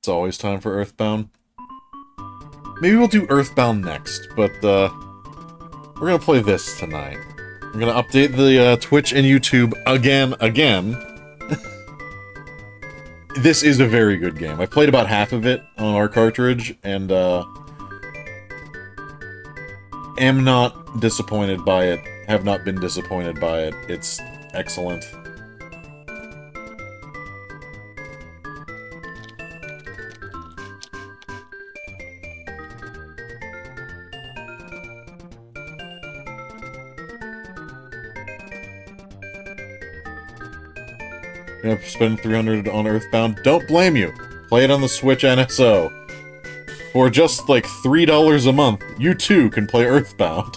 It's always time for Earthbound. Maybe we'll do Earthbound next, but, we're gonna play this tonight. I'm gonna update the, Twitch and YouTube again. This is a very good game. I played about half of it on our cartridge, and, am not disappointed by it. Have not been disappointed by it. It's excellent. Gonna spend 300 on Earthbound. Don't blame you. Play it on the Switch NSO. For just like $3 a month, you too can play Earthbound.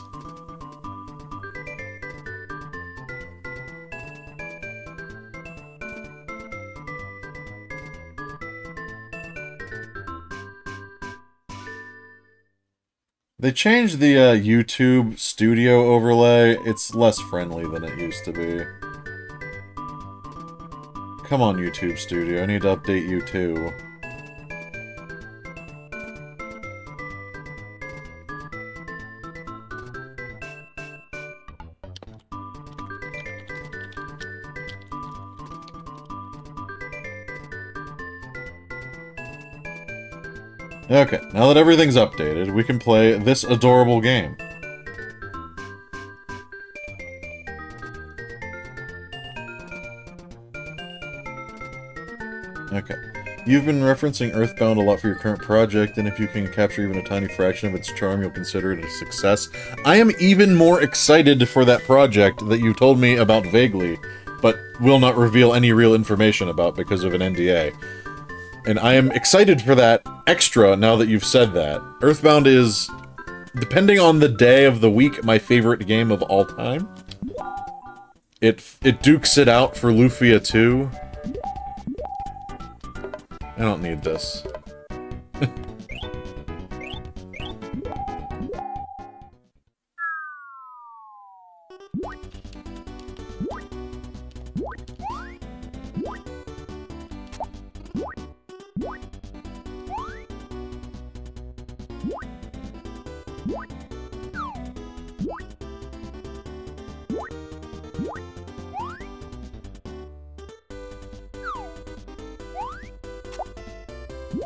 They changed the YouTube Studio overlay. It's less friendly than it used to be. Come on, YouTube Studio. I need to update you too. Okay, now that everything's updated, we can play this adorable game. Okay. You've been referencing Earthbound a lot for your current project, and if you can capture even a tiny fraction of its charm, you'll consider it a success. I am even more excited for that project that you told me about vaguely, but will not reveal any real information about because of an NDA. And I am excited for that extra now that you've said that. Earthbound is, depending on the day of the week, my favorite game of all time. It dukes it out for Lufia 2. I don't need this.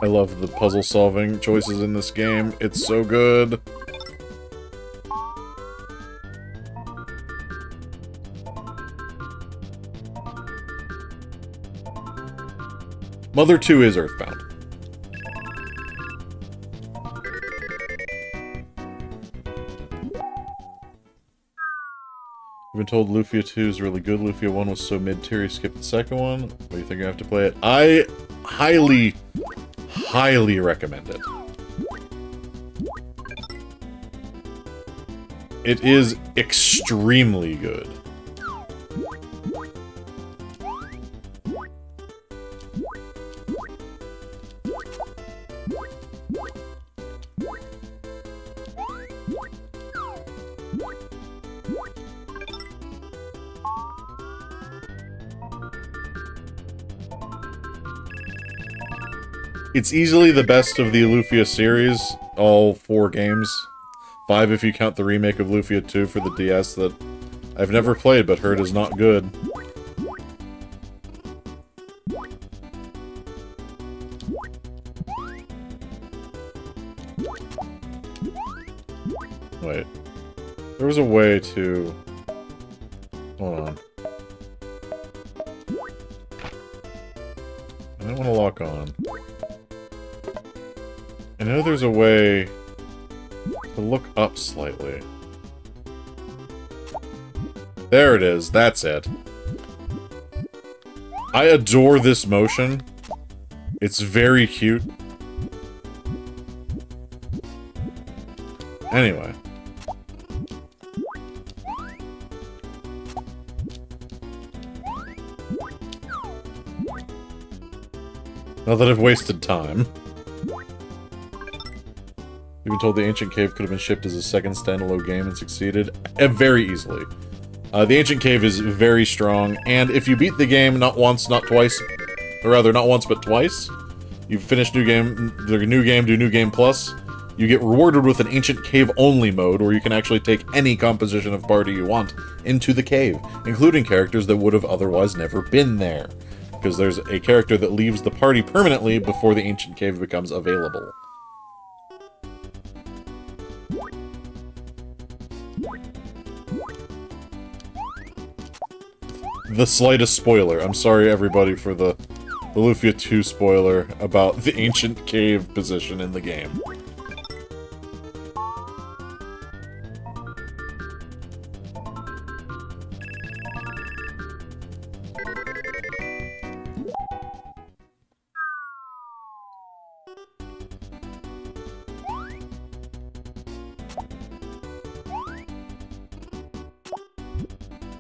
I love the puzzle-solving choices in this game. It's so good. Mother 2 is Earthbound. I've been told Lufia 2 is really good. Lufia 1 was so mid-tier, you skipped the second one. What do you think I have to play it? I highly recommend it. It is extremely good. It's easily the best of the Lufia series, all 4 games. 5 if you count the remake of Lufia 2 for the DS that I've never played but heard is not good. Wait. There was a way to... Hold on. I don't want to lock on. I know there's a way to look up slightly. There it is, that's it. I adore this motion. It's very cute. Anyway. Not that I've wasted time. You've been told the Ancient Cave could have been shipped as a second standalone game and succeeded very easily. The Ancient Cave is very strong, and if you beat the game not once, not twice, or rather, not once but twice, You finish new game, do new game plus, you get rewarded with an ancient cave only mode where you can actually take any composition of party you want into the cave, including characters that would have otherwise never been there. Because there's a character that leaves the party permanently before the ancient cave becomes available. The slightest spoiler. I'm sorry everybody for the Lufia 2 spoiler about the ancient cave position in the game.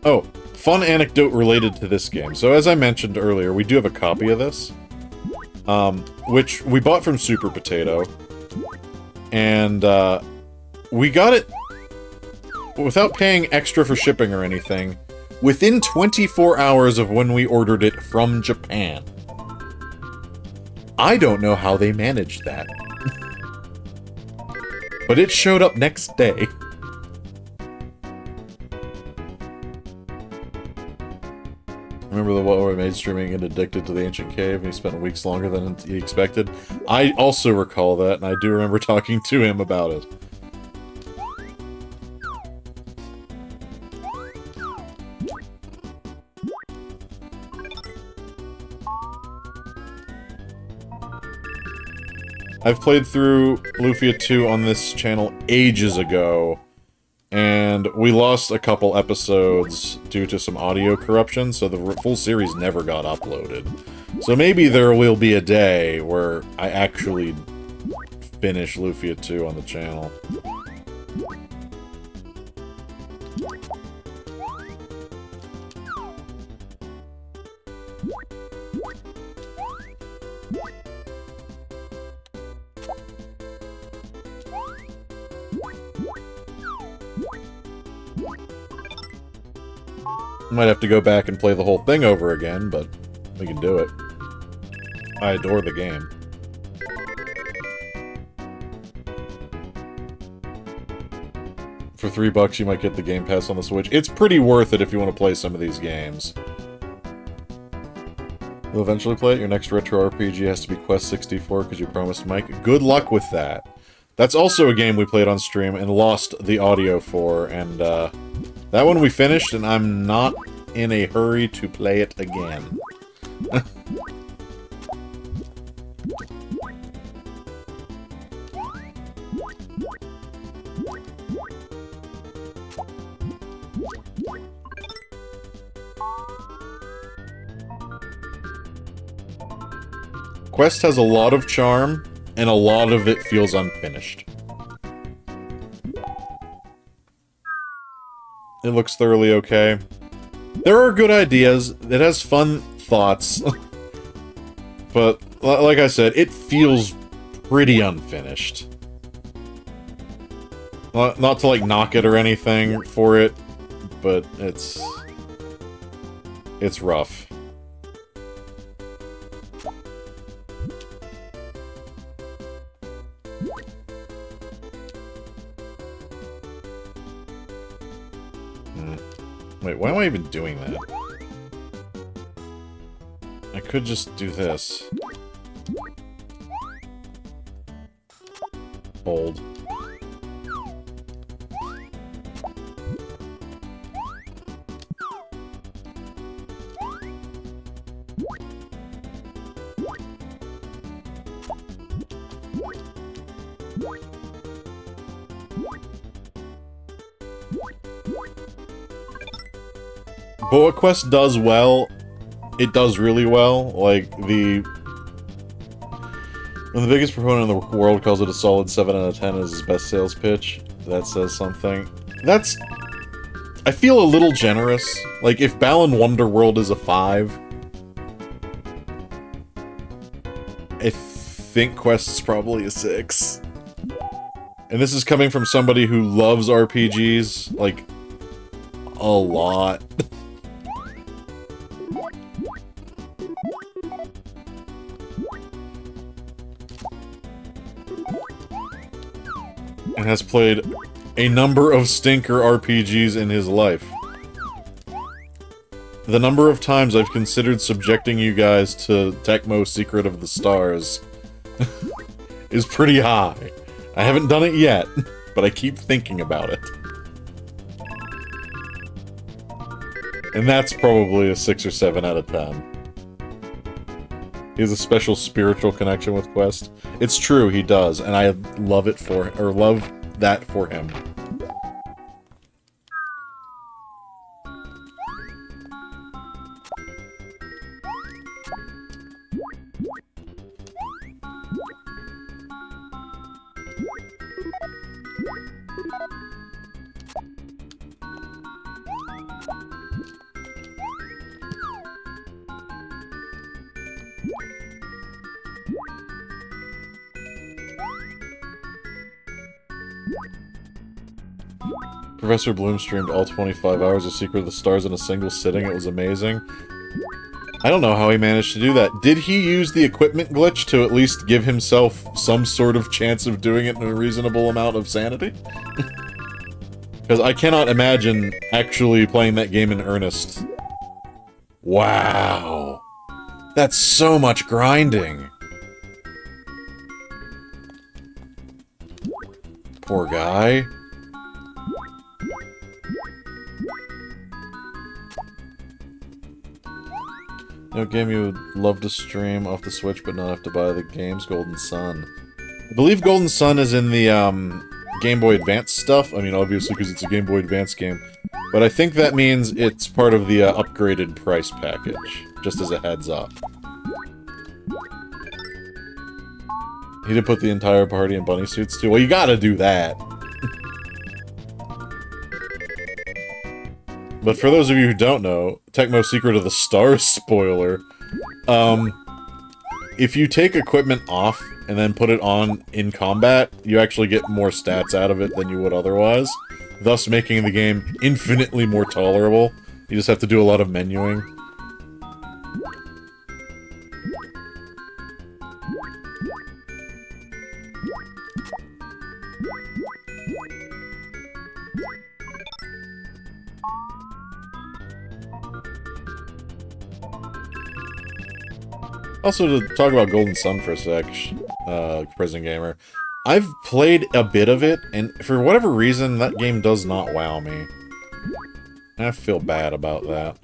Oh, fun anecdote related to this game. So as I mentioned earlier, we do have a copy of this, which we bought from Super Potato, and we got it without paying extra for shipping or anything, within 24 hours of when we ordered it from Japan. I don't know how they managed that. But it showed up next day. Remember the what we made streaming and addicted to the ancient cave, and he spent weeks longer than he expected? I also recall that, and I do remember talking to him about it. I've played through Lufia 2 on this channel ages ago, and we lost a couple episodes due to some audio corruption, so the full series never got uploaded. So maybe there will be a day where I actually finish Lufia 2 on the channel. Might have to go back and play the whole thing over again, but we can do it. I adore the game. For $3 you might get the Game Pass on the Switch. It's pretty worth it if you want to play some of these games. You'll eventually play it. Your next retro RPG has to be Quest 64 because you promised Mike. Good luck with that. That's also a game we played on stream and lost the audio for, and that one we finished, and I'm not in a hurry to play it again. Quest has a lot of charm, and a lot of it feels unfinished. It looks thoroughly okay. There are good ideas, it has fun thoughts, but like I said, it feels pretty unfinished. Not to like knock it or anything for it, but it's rough. Wait, why am I even doing that? I could just do this. Hold. But what Quest does well, it does really well. Like, when the biggest proponent in the world calls it a solid 7 out of 10 as his best sales pitch, that says something. That's... I feel a little generous. Like, if Balan Wonderworld is a 5, I think Quest's probably a 6. And this is coming from somebody who loves RPGs, like, a lot. and has played a number of stinker RPGs in his life. The number of times I've considered subjecting you guys to Tecmo Secret of the Stars is pretty high. I haven't done it yet, but I keep thinking about it. And that's probably a 6 or 7 out of 10. He has a special spiritual connection with Quest. It's true, he does, and I love it for, or love that for him. Professor Bloom streamed all 25 hours of Secret of the Stars in a single sitting. It was amazing. I don't know how he managed to do that. Did he use the equipment glitch to at least give himself some sort of chance of doing it in a reasonable amount of sanity? Because I cannot imagine actually playing that game in earnest. Wow. That's so much grinding. Poor guy. No game you would love to stream off the Switch but not have to buy the games? Golden Sun. I believe Golden Sun is in the Game Boy Advance stuff. I mean, obviously because it's a Game Boy Advance game. But I think that means it's part of the upgraded price package. Just as a heads up. He did put the entire party in bunny suits too. Well, you gotta do that. But for those of you who don't know, Tecmo Secret of the Stars spoiler, if you take equipment off and then put it on in combat, you actually get more stats out of it than you would otherwise, thus making the game infinitely more tolerable. You just have to do a lot of menuing. Also, to talk about Golden Sun for a sec, Prison Gamer, I've played a bit of it, and for whatever reason, that game does not wow me. I feel bad about that.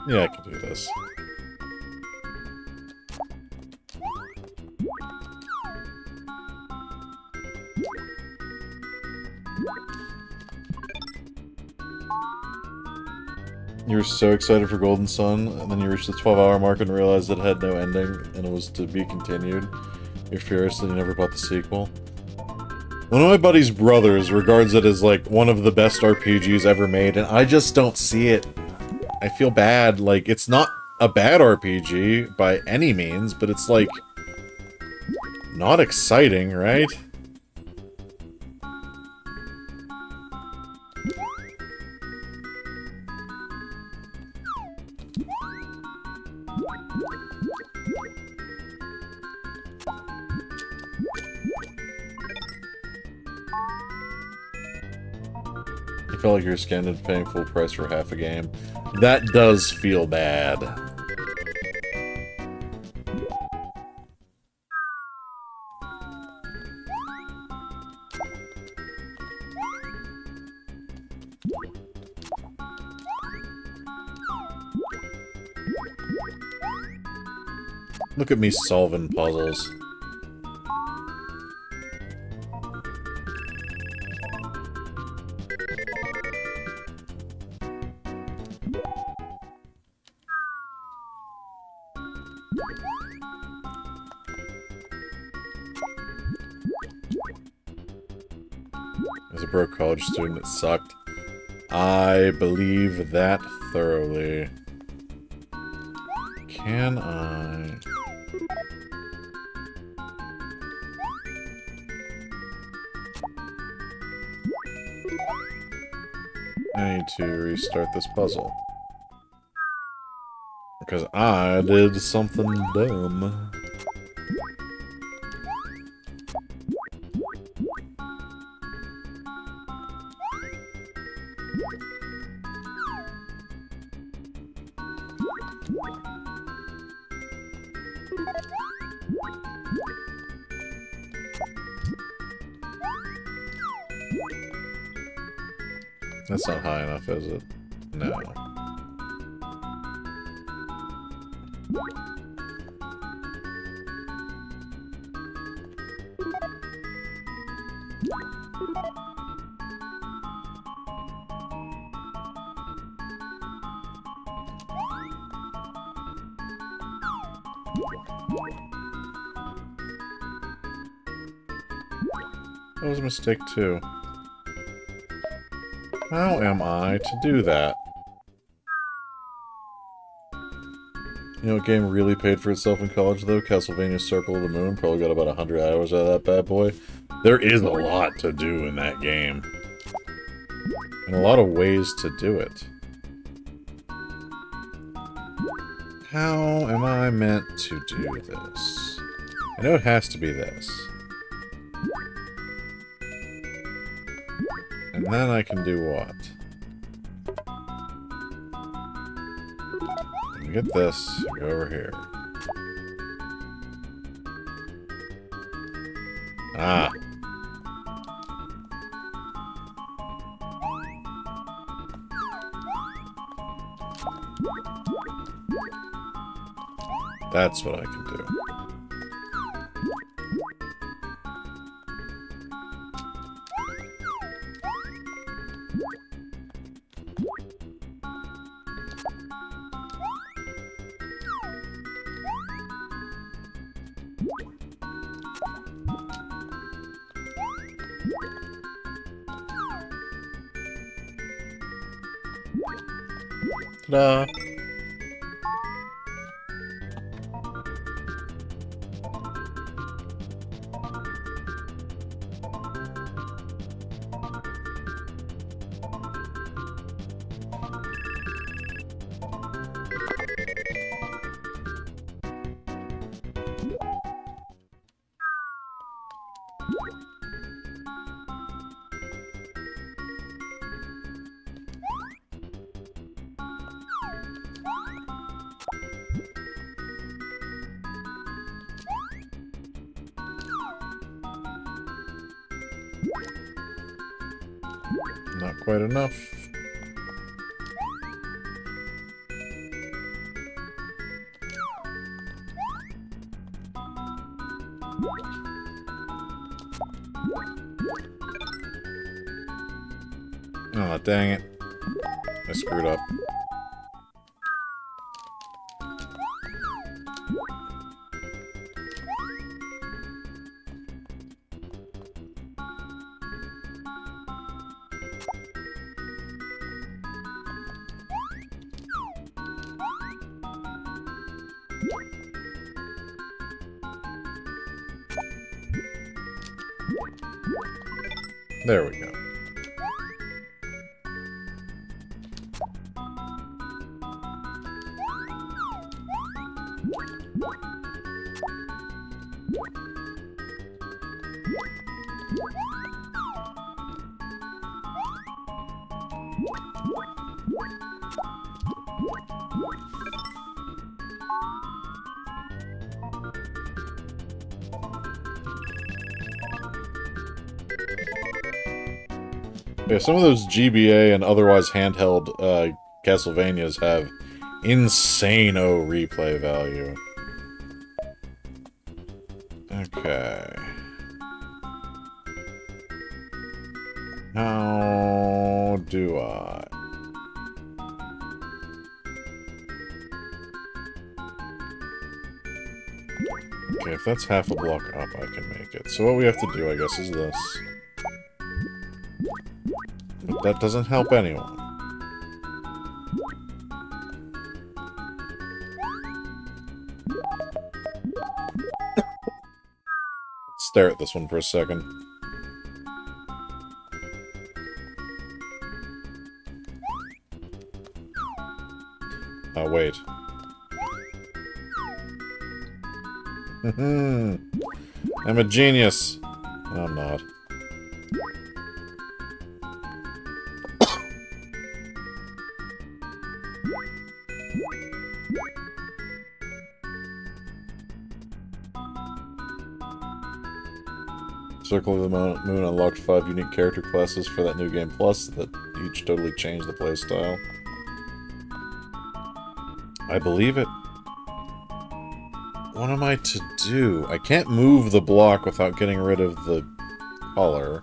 Yeah, I can do this. You were so excited for Golden Sun, and then you reached the 12-hour mark and realized it had no ending, and it was to be continued. You're furious that you never bought the sequel. One of my buddy's brothers regards it as, like, one of the best RPGs ever made, and I just don't see it. I feel bad. Like, it's not a bad RPG by any means, but it's, like, not exciting, right? You felt like you were scammed into paying full price for half a game. That does feel bad. Look at me solving puzzles. As a broke college student, it sucked. I believe that thoroughly. Can I... I need to restart this puzzle. Because I did something dumb. That's not high enough, is it? No. That was a mistake, too. How am I to do that? You know what game really paid for itself in college, though? Castlevania Circle of the Moon. Probably got about 100 hours out of that bad boy. There is a lot to do in that game. And a lot of ways to do it. How am I meant to do this? I know it has to be this. And then I can do what? Get this, go over here. Ah. That's what I can do. Ta-da! Not quite enough. Oh, dang it. I screwed up. There we go. Yeah, some of those GBA and otherwise handheld Castlevanias have insane-o replay value. Okay. How do I? Okay, if that's half a block up, I can make it. So what we have to do, I guess, is this. But that doesn't help anyone. Let's stare at this one for a second. Oh, wait. I'm a genius. No, I'm not. Circle of the Moon unlocked 5 unique character classes for that new game plus that each totally changed the playstyle. I believe it. What am I to do? I can't move the block without getting rid of the color.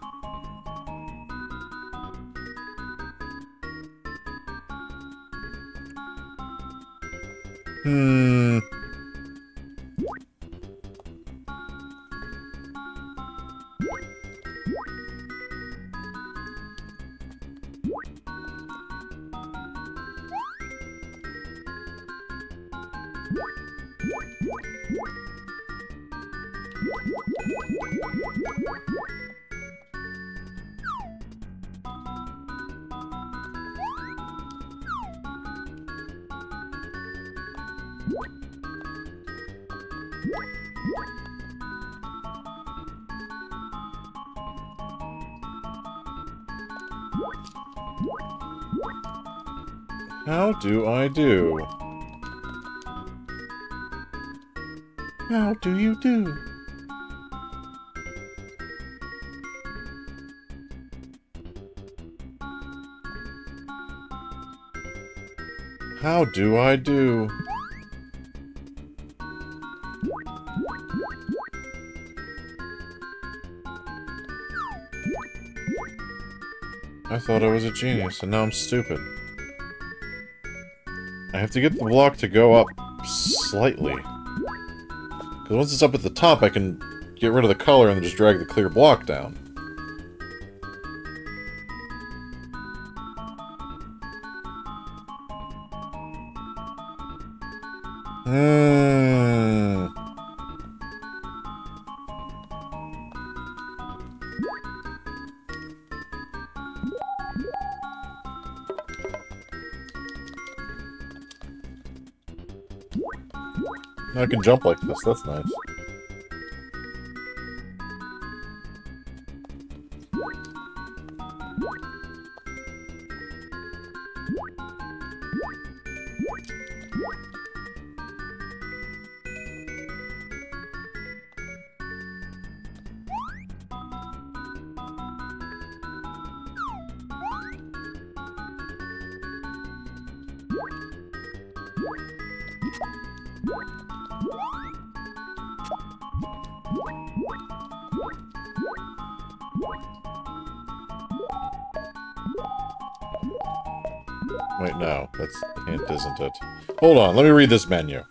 How do I do? How do you do? How do I do? I thought I was a genius, and now I'm stupid. I have to get the block to go up slightly. Because once it's up at the top, I can get rid of the color and then just drag the clear block down. I can jump like this, that's nice. Wait, no. That's the hint, isn't it? Hold on, let me read this menu.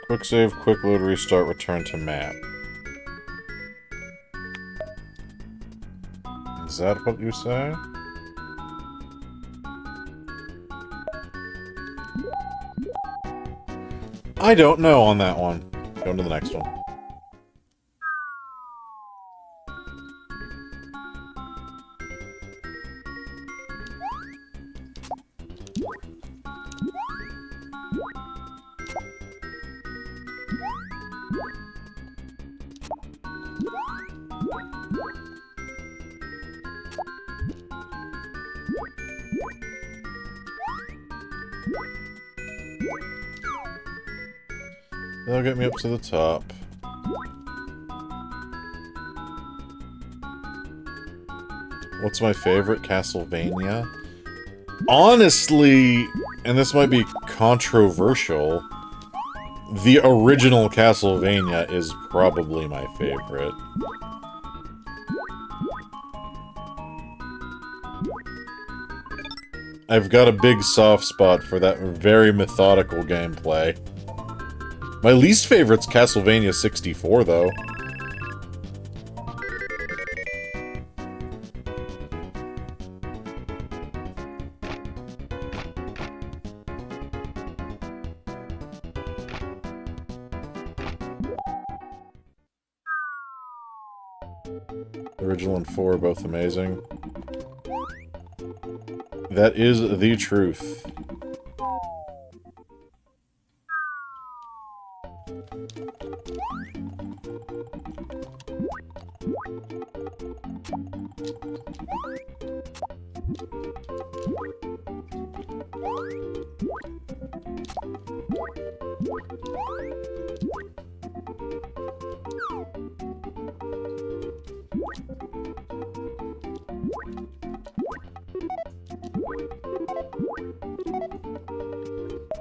Quick save, quick load, restart, return to map. Is that what you say? I don't know on that one. Go to the next one. That'll get me up to the top. What's my favorite? Castlevania? Honestly, and this might be controversial, the original Castlevania is probably my favorite. I've got a big soft spot for that very methodical gameplay. My least favorite's Castlevania 64, though. Original and 4 are both amazing. That is the truth.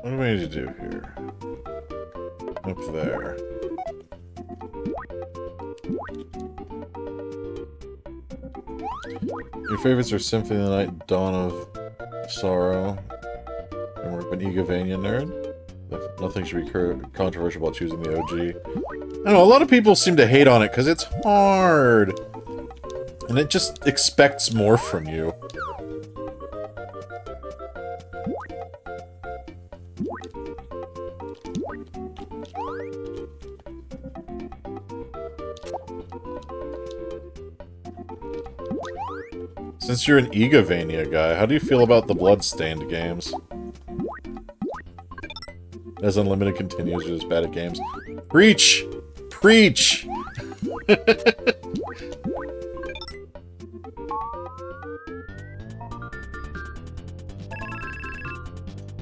What do we need to do here? Up there. Your favorites are Symphony of the Night, Dawn of Sorrow, and we're an Egavania nerd. Nothing should be controversial about choosing the OG. I don't know, a lot of people seem to hate on it because it's hard. And it just expects more from you. Since you're an Egavania guy, how do you feel about the Bloodstained games? As Unlimited continues, you're just bad at games. Preach! Preach!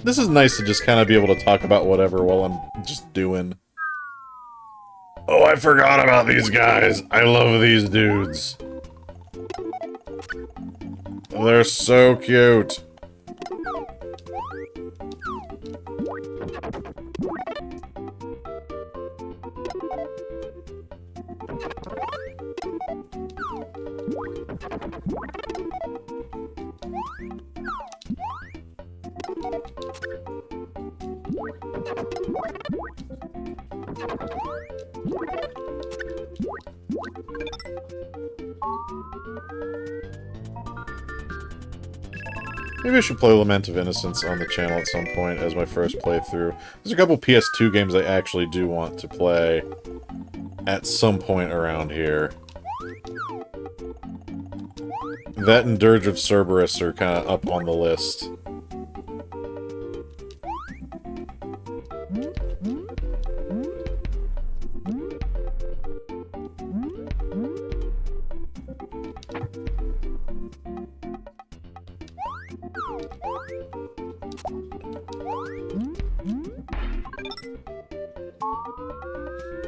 This is nice to just kind of be able to talk about whatever while I'm just doing. Oh, I forgot about these guys. I love these dudes. They're so cute. Maybe I should play Lament of Innocence on the channel at some point as my first playthrough. There's a couple PS2 games I actually do want to play at some point around here. That and Dirge of Cerberus are kind of up on the list.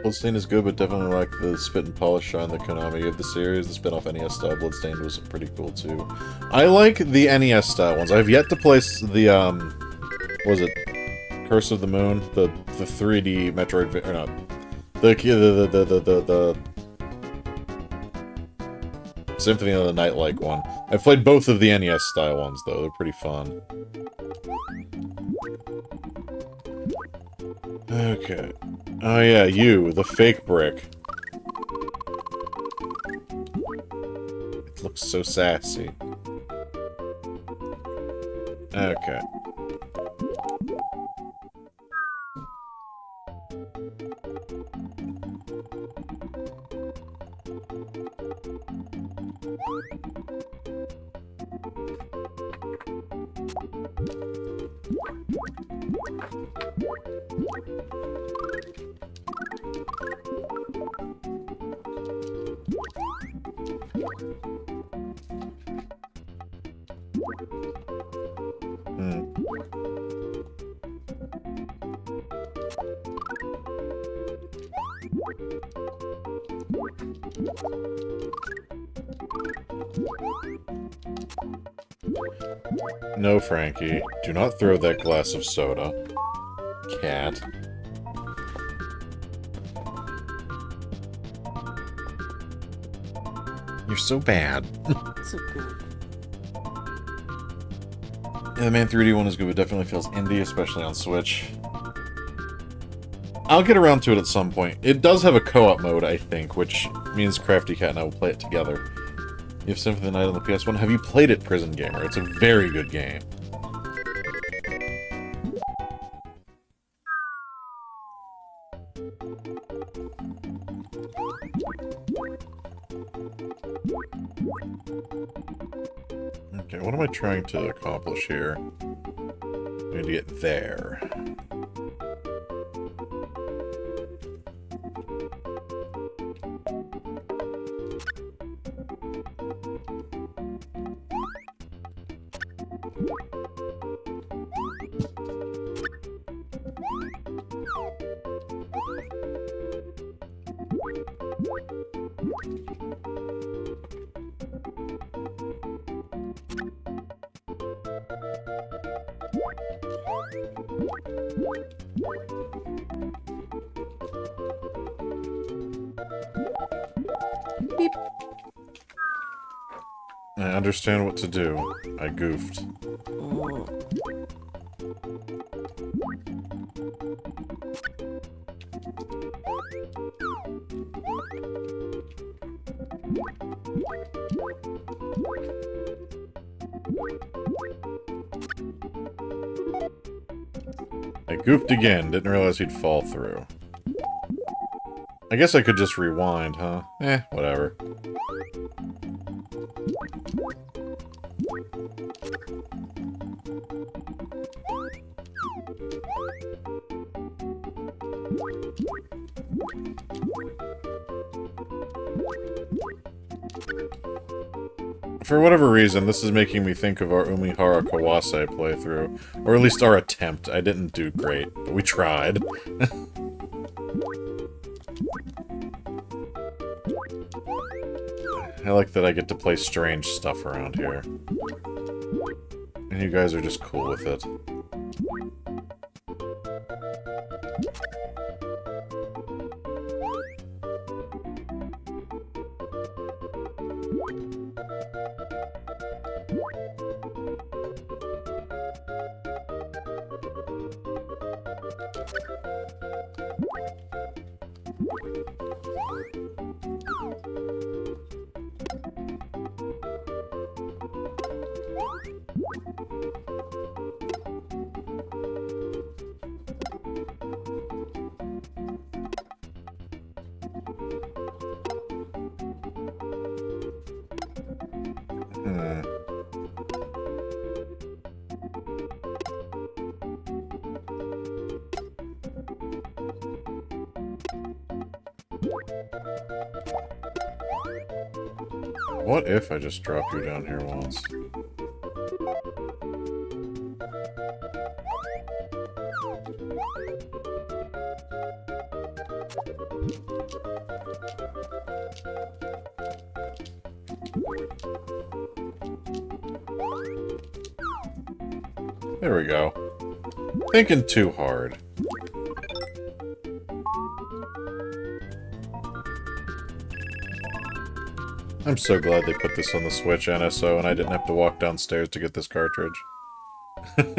Bloodstained is good, but definitely like the spit and polish shine the Konami of the series. The spin-off NES style Bloodstained was pretty cool too. I like the NES style ones. I've yet to place the what was it? Curse of the Moon, the 3D Metroid, or not, the Symphony of the Night-like one. I've played both of the NES style ones though. They're pretty fun. Okay. Oh yeah, you, the fake brick. It looks so sassy. Okay. No, Frankie. Do not throw that glass of soda. Cat. You're so bad. So good. Yeah, the main 3D one is good, but definitely feels indie, especially on Switch. I'll get around to it at some point. It does have a co-op mode, I think, which means Crafty Cat and I will play it together. You have Symphony of the Night on the PS1. Have you played it, Prison Gamer? It's a very good game. Okay, what am I trying to accomplish here? I need to get there. Beep. I understand what to do. I goofed. I goofed again. Didn't realize he'd fall through. I guess I could just rewind, huh? Whatever. For whatever reason, this is making me think of our Umihara Kawase playthrough. Or at least our attempt. I didn't do great, but we tried. I like that I get to play strange stuff around here. And you guys are just cool with it. What if I just drop you down here once? There we go. Thinking too hard. I'm so glad they put this on the Switch NSO and I didn't have to walk downstairs to get this cartridge. Okay,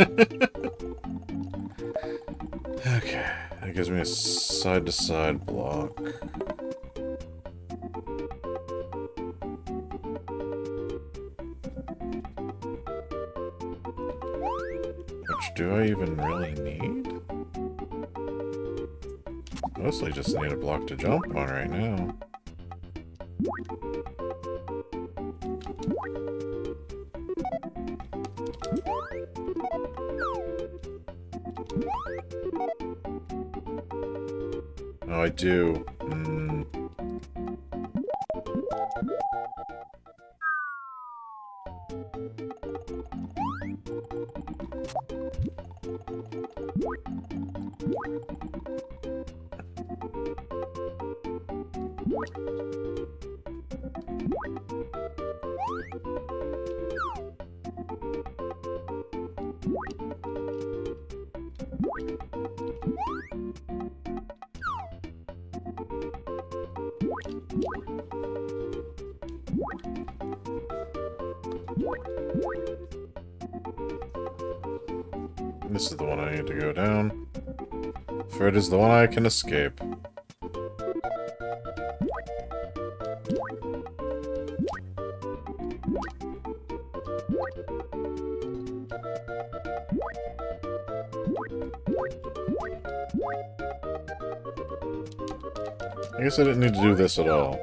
that gives me a side-to-side block. Which do I even really need? Mostly just need a block to jump on right now. Oh, I do. This is the one I need to go down. For it is the one I can escape. I guess I didn't need to do this at all.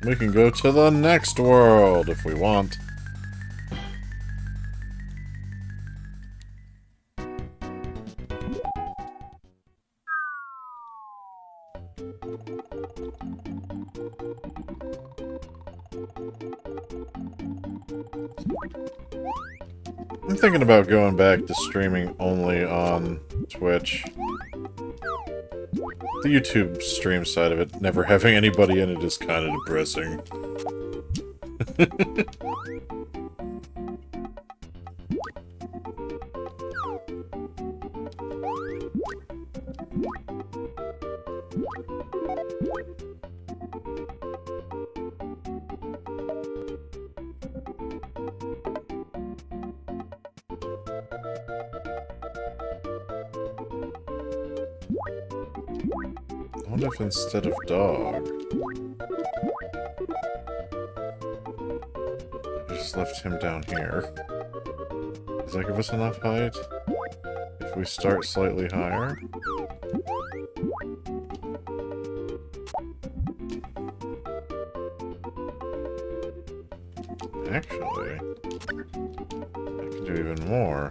We can go to the next world if we want. I'm thinking about going back to streaming only on Twitch. The YouTube stream side of it, never having anybody in it, is kind of depressing. I wonder if instead of dog, I just left him down here. Does that give us enough height? If we start slightly higher? Actually, I can do even more.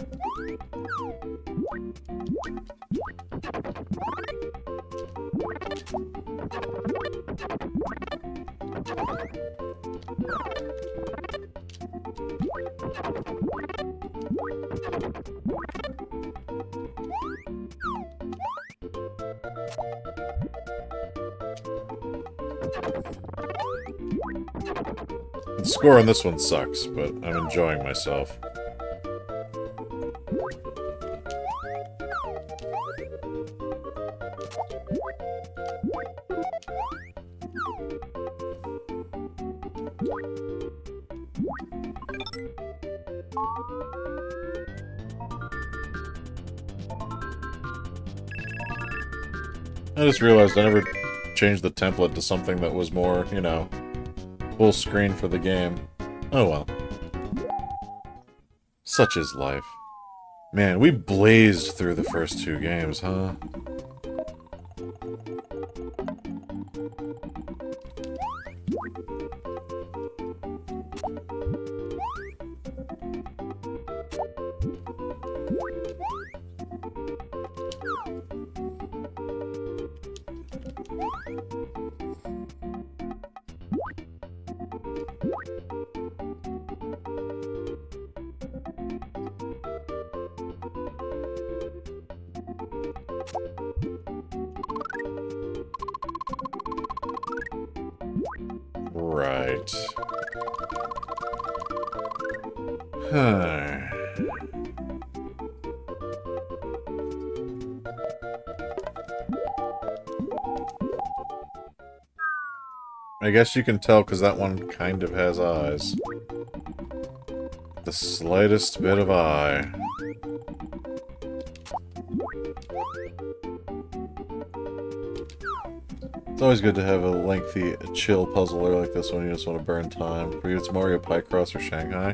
The score on this one sucks, but I'm enjoying myself. I just realized I never changed the template to something that was more, you know, full screen for the game. Oh well. Such is life. Man, we blazed through the first two games, huh? Right. I guess you can tell because that one kind of has eyes. The slightest bit of eye. It's always good to have a lengthy, chill puzzler like this one. You just want to burn time. For you, it's Mario Picross or Shanghai.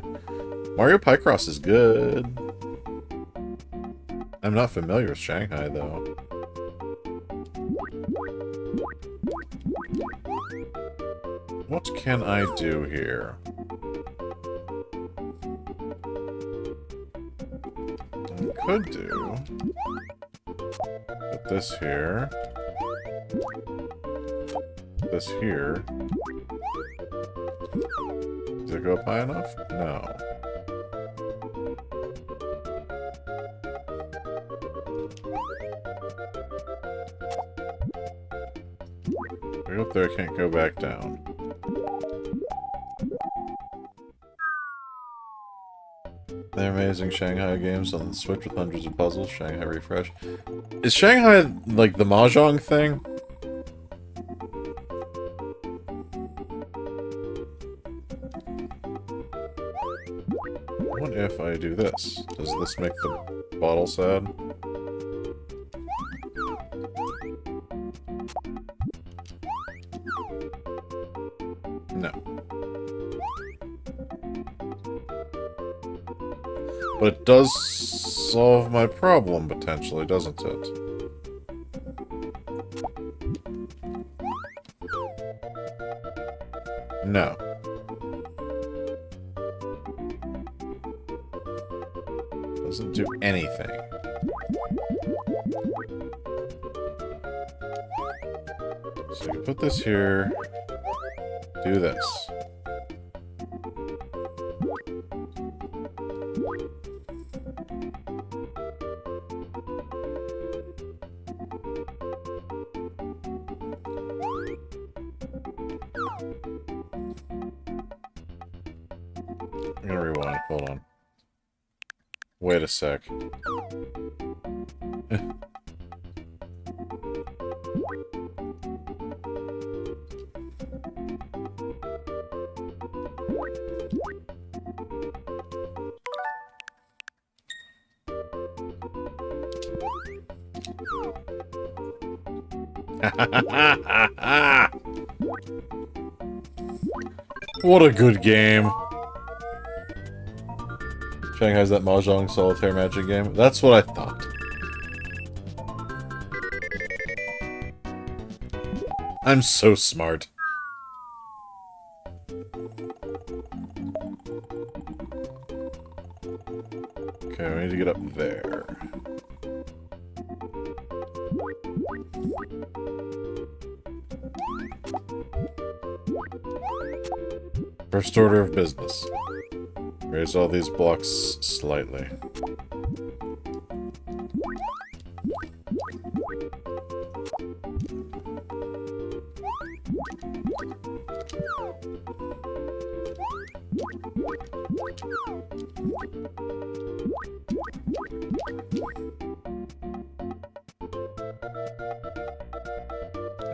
Mario Picross is good. I'm not familiar with Shanghai, though. What can I do here? I could do... put this here. This here. Does it go up high enough? No. Right up there, I can't go back down. They're amazing Shanghai games on the Switch with hundreds of puzzles. Shanghai Refresh. Is Shanghai like the Mahjong thing? What if I do this? Does this make the bottle sad? No. But it does solve my problem, potentially, doesn't it? No. Doesn't do anything. So you can put this here. Do this. I'm gonna rewind. Hold on. Wait a sec. What a good game. Shanghai's that Mahjong solitaire magic game. That's what I thought. I'm so smart. Okay, we need to get up there. First order of business. Raise all these blocks slightly.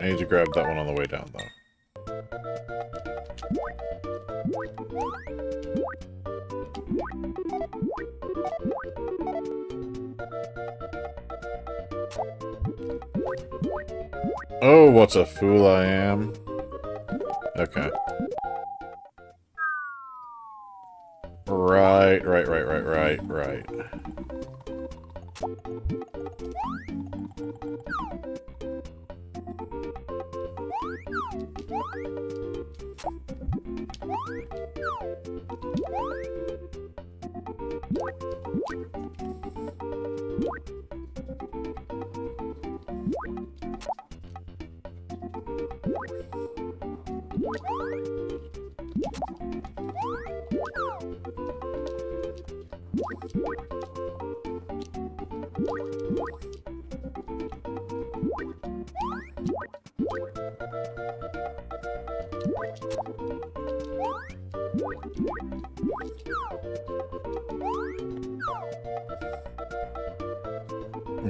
I need to grab that one on the way down, though. Oh, what a fool I am. Okay. Right.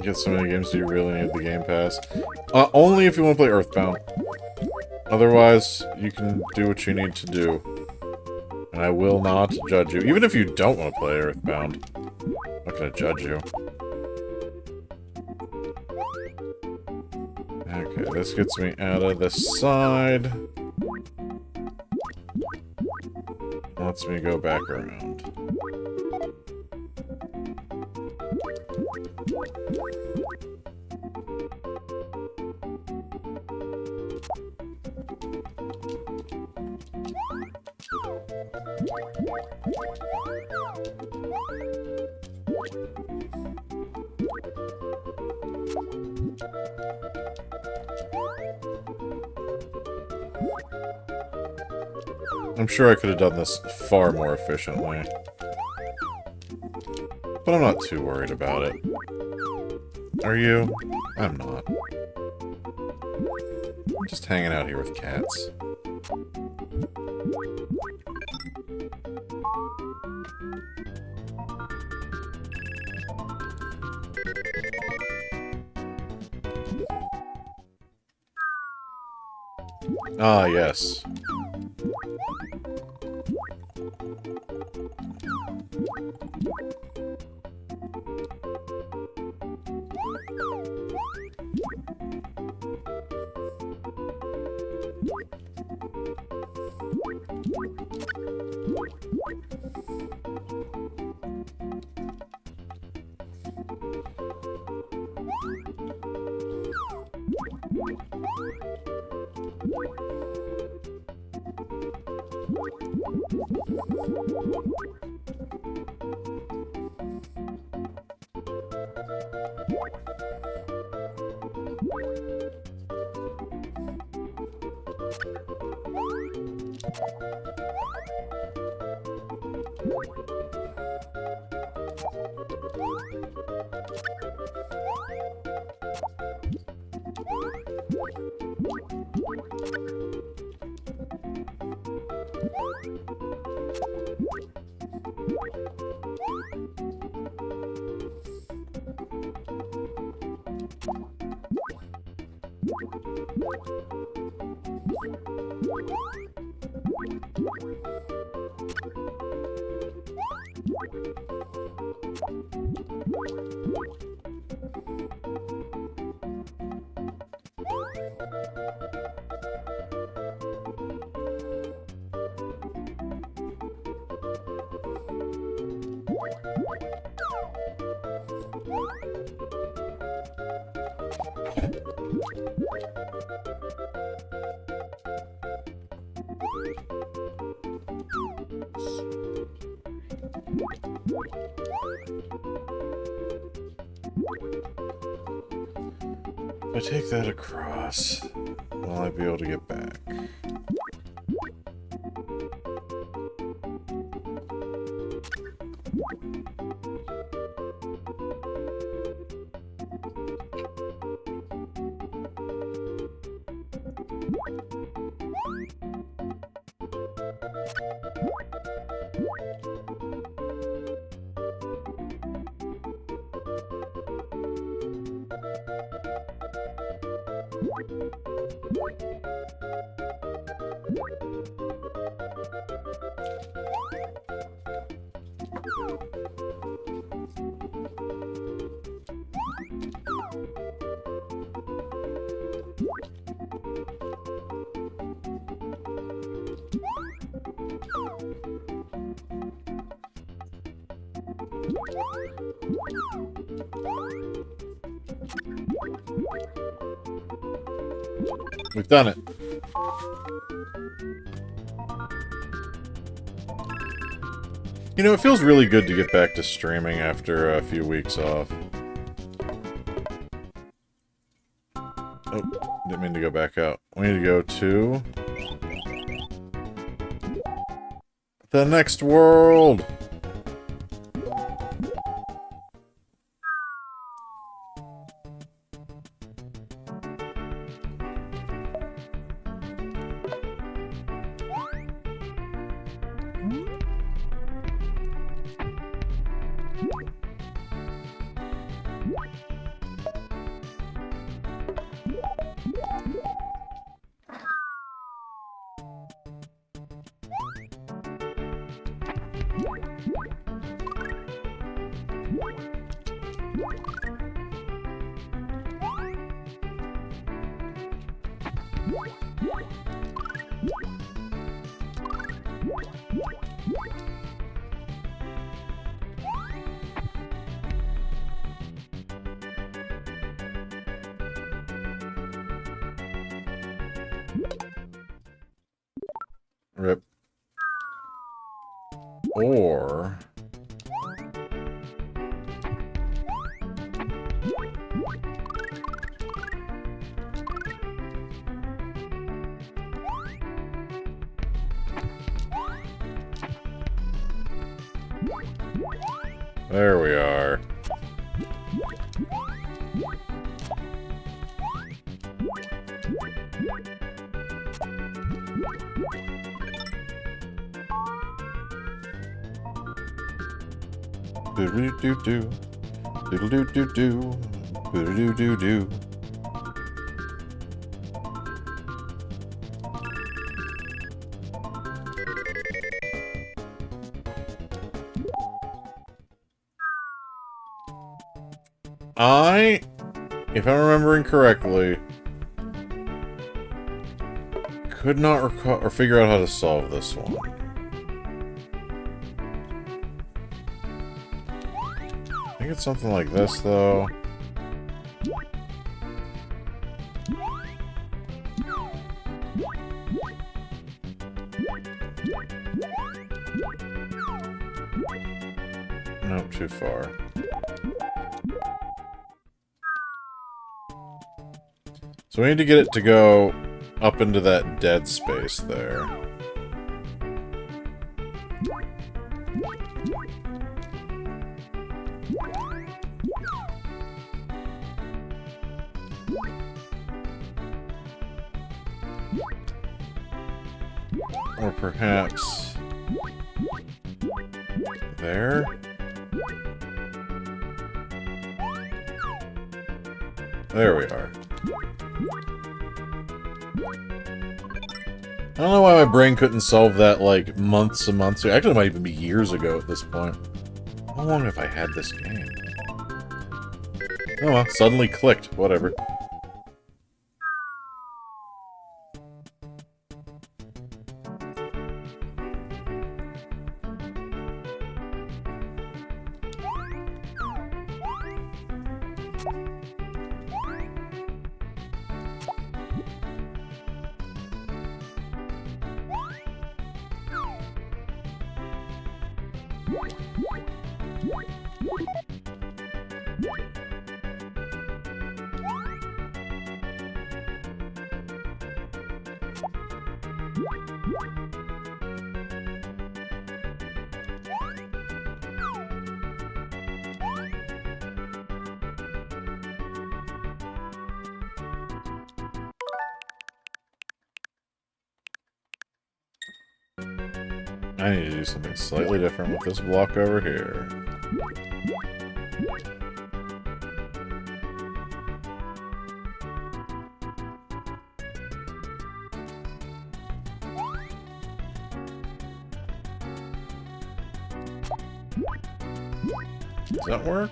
Get so many games, do you really need the Game Pass? Only if you want to play Earthbound. Otherwise, you can do what you need to do. And I will not judge you. Even if you don't want to play Earthbound. I'm not gonna judge you. Okay, this gets me out of the side. Lets me go back around. I'm sure I could have done this far more efficiently. But I'm not too worried about it. Are you? I'm not. I'm just hanging out here with cats. Ah, yes. If I take that across, will I be able to get back? We've done it. You know, it feels really good to get back to streaming after a few weeks off. Oh, didn't mean to go back out. We need to go to the next world. Rip. Or... there we are. Doodle-doo-doo-doo. Doodle-doo-doo-doo. Doodle-doo-doo-doo. if I'm remembering correctly, could not recall or figure out how to solve this one. I think it's something like this, though. Nope, too far. So we need to get it to go up into that dead space there. Or perhaps there? There we are. I don't know why my brain couldn't solve that, like, months and months ago. Actually, it might even be years ago at this point. How long have I had this game? Oh well, suddenly clicked. Whatever. I need to do something slightly different with this block over here. Does that work?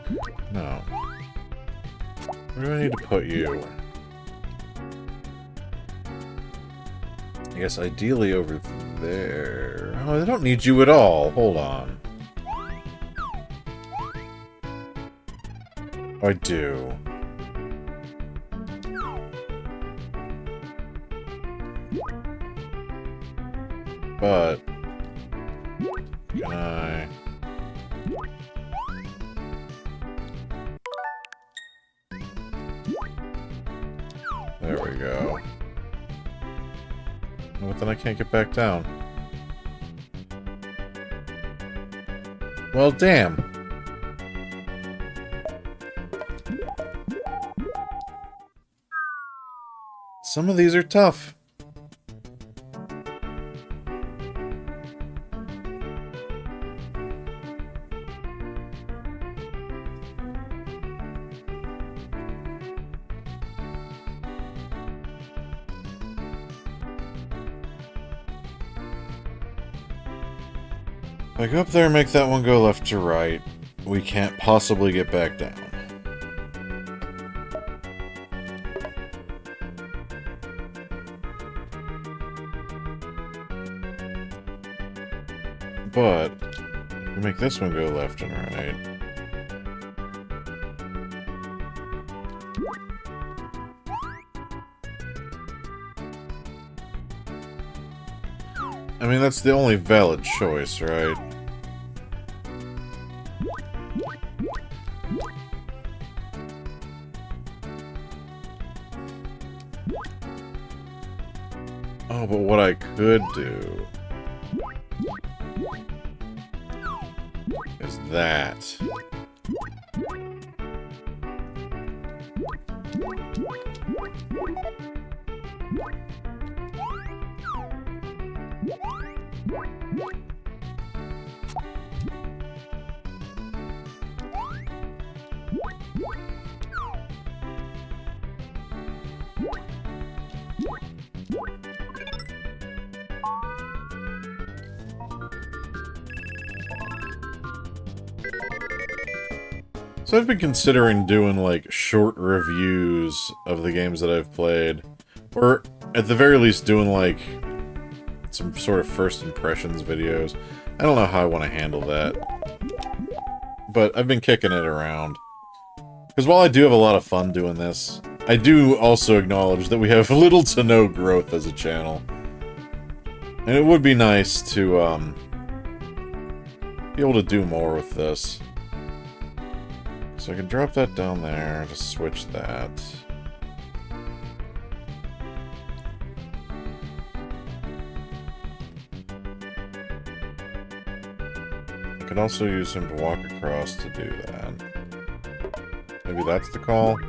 No. Where do I need to put you? I guess ideally over there. Oh, I don't need you at all. Hold on. Oh, I do. But can I? There we go. But then I can't get back down. Well, damn. Some of these are tough. If I go up there and make that one go left to right, we can't possibly get back down. But if we make this one go left and right, I mean, that's the only valid choice, right? Oh, but what I could do is that. So I've been considering doing, like, short reviews of the games that I've played. Or, at the very least, doing, like, some sort of first impressions videos. I don't know how I want to handle that. But I've been kicking it around. Because while I do have a lot of fun doing this, I do also acknowledge that we have little to no growth as a channel. And it would be nice to, be able to do more with this. So I can drop that down there to switch that. I could also use him to walk across to do that. Maybe that's the call?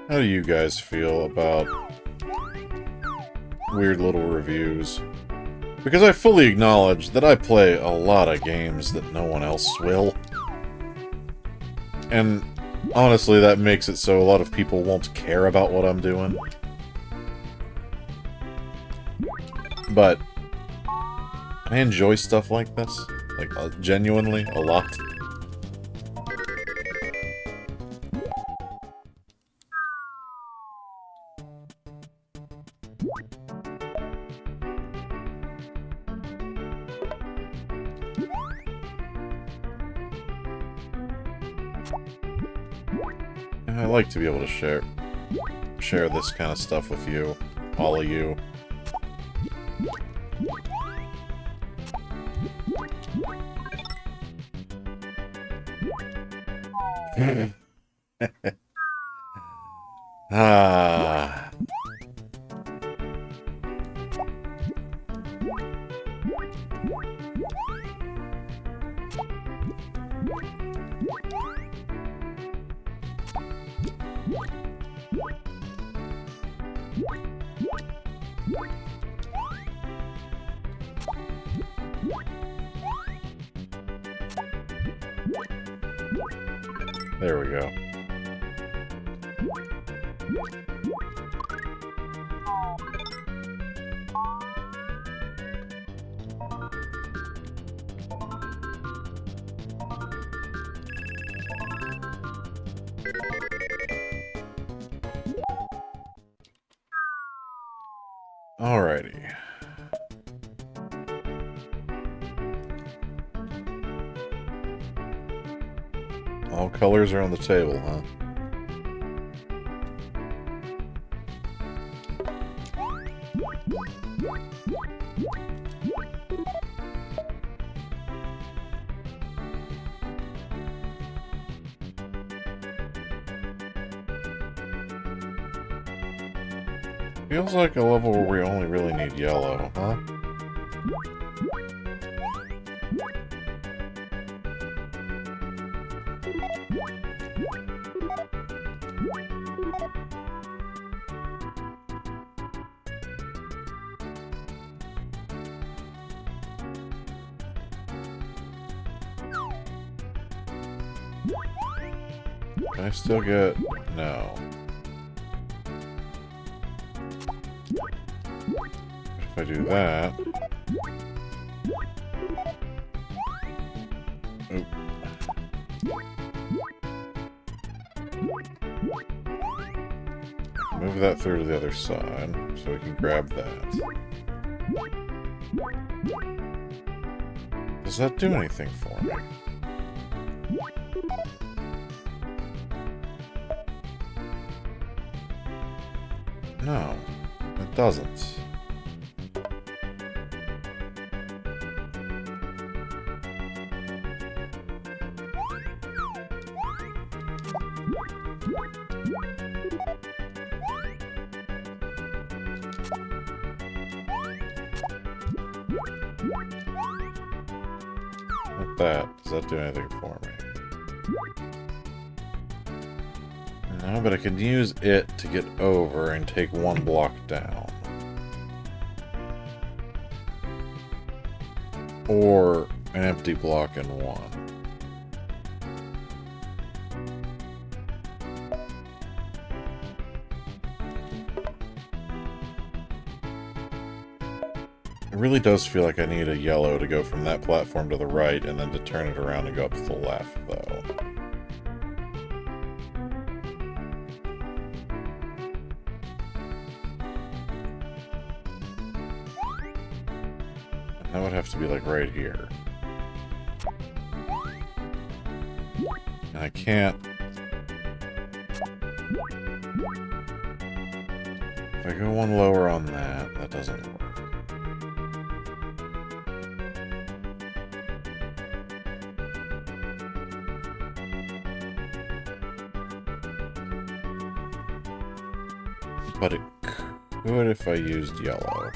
How do you guys feel about weird little reviews? Because I fully acknowledge that I play a lot of games that no one else will. And honestly, that makes it so a lot of people won't care about what I'm doing. But I enjoy stuff like this. Like, genuinely, a lot. I like to be able to share this kind of stuff with you, all of you. Ah. There we go. Alrighty. All colors are on the table, huh? Feels like a level where we only really need yellow, huh? Can I still get... No. If I do that... Oop. Move that through to the other side, so we can grab that. Does that do anything for me? No, it doesn't. that? Does that do anything for me? No, but I can use it to get over and take one block down. Or an empty block in one. It really does feel like I need a yellow to go from that platform to the right and then to turn it around and go up to the left, though. And that would have to be like right here. And I can't... If I go one lower on that, that doesn't work. But it could if I used yellow.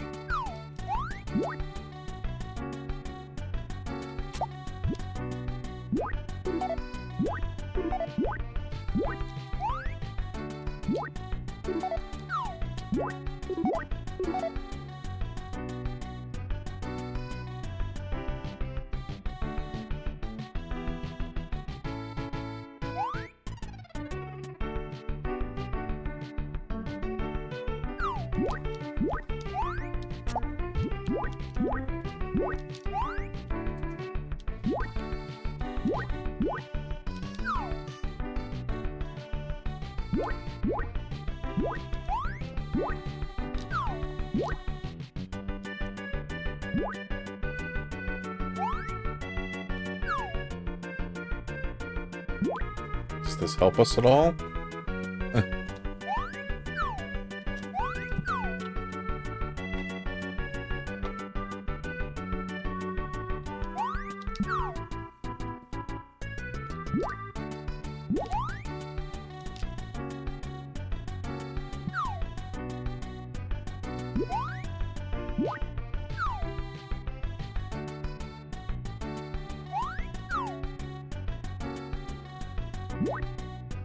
Does this help us at all?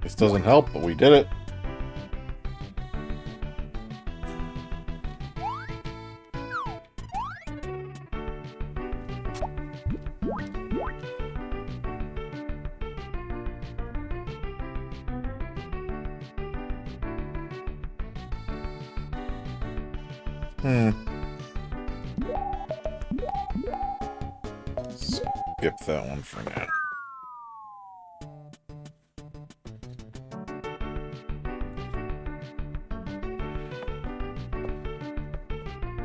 This doesn't help, but we did it. Skip that one for now.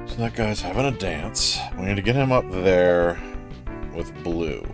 So that guy's having a dance. We need to get him up there with blue.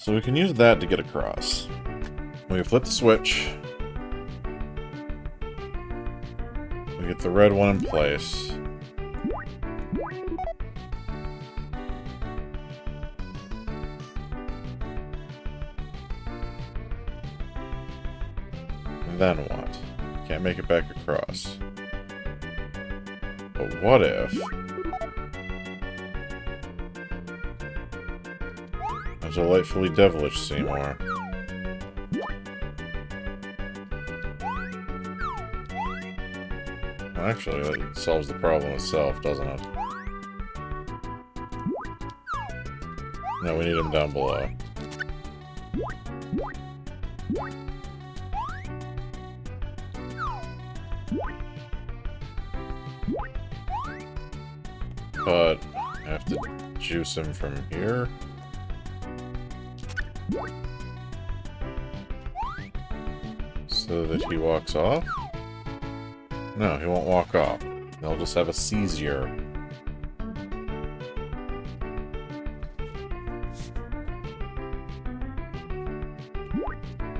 So we can use that to get across. We flip the switch. We get the red one in place. And then what? Can't make it back across. But what if... Delightfully devilish, Seymour. Actually, that solves the problem itself, doesn't it? No, we need him down below. But I have to juice him from here. So that he walks off? No, he won't walk off. He'll just have a seizure.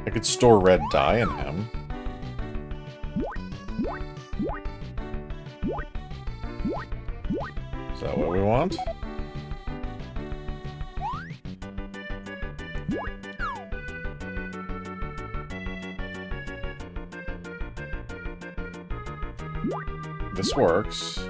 I could store red dye in him. Is that what we want? This works.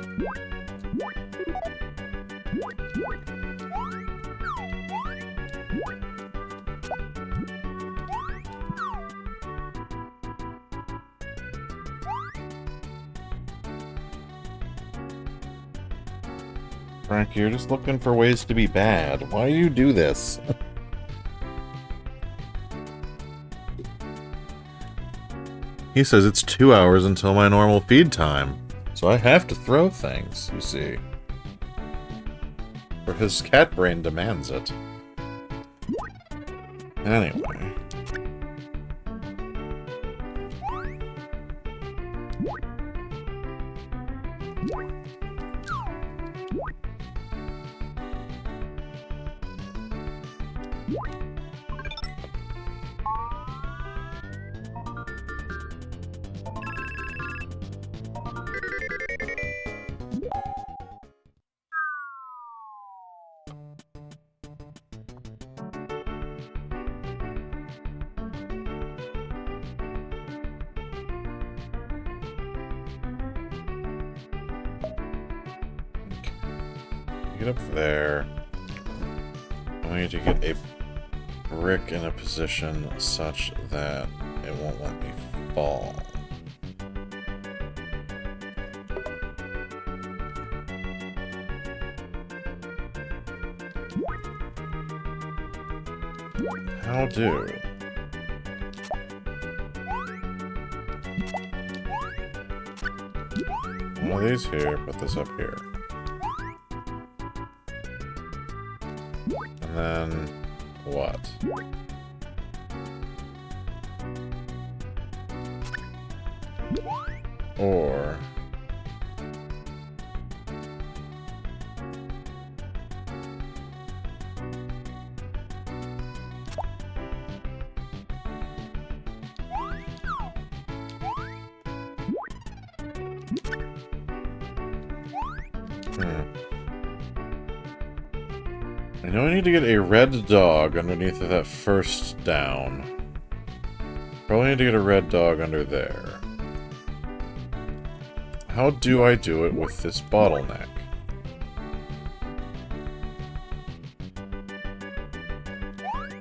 Frank, you're just looking for ways to be bad. Why do you do this? He says it's 2 hours until my normal feed time. So I have to throw things, you see. Or his cat brain demands it. Anyway. Get up there. I need to get a brick in a position such that it won't let me fall. How do? One of these here, put this up here. And then what? Or I know I need to get a red dog underneath of that first down. Probably need to get a red dog under there. How do I do it with this bottleneck?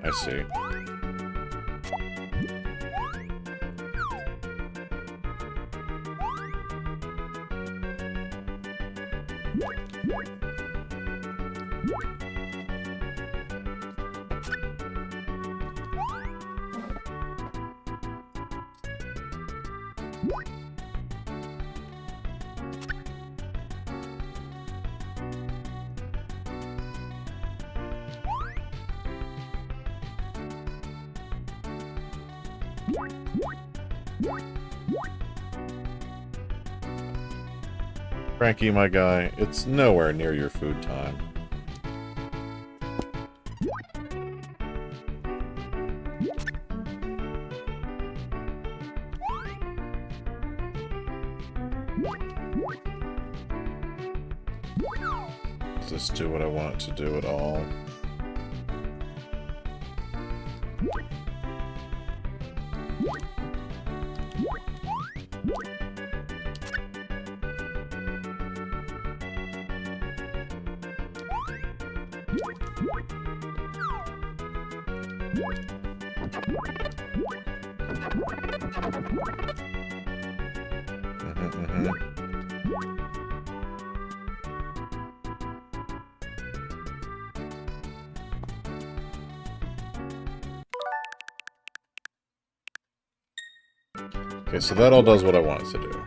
I see. Frankie, my guy, it's nowhere near your food time. Does this do what I want it to do at all? Okay, so that all does what I want it to do.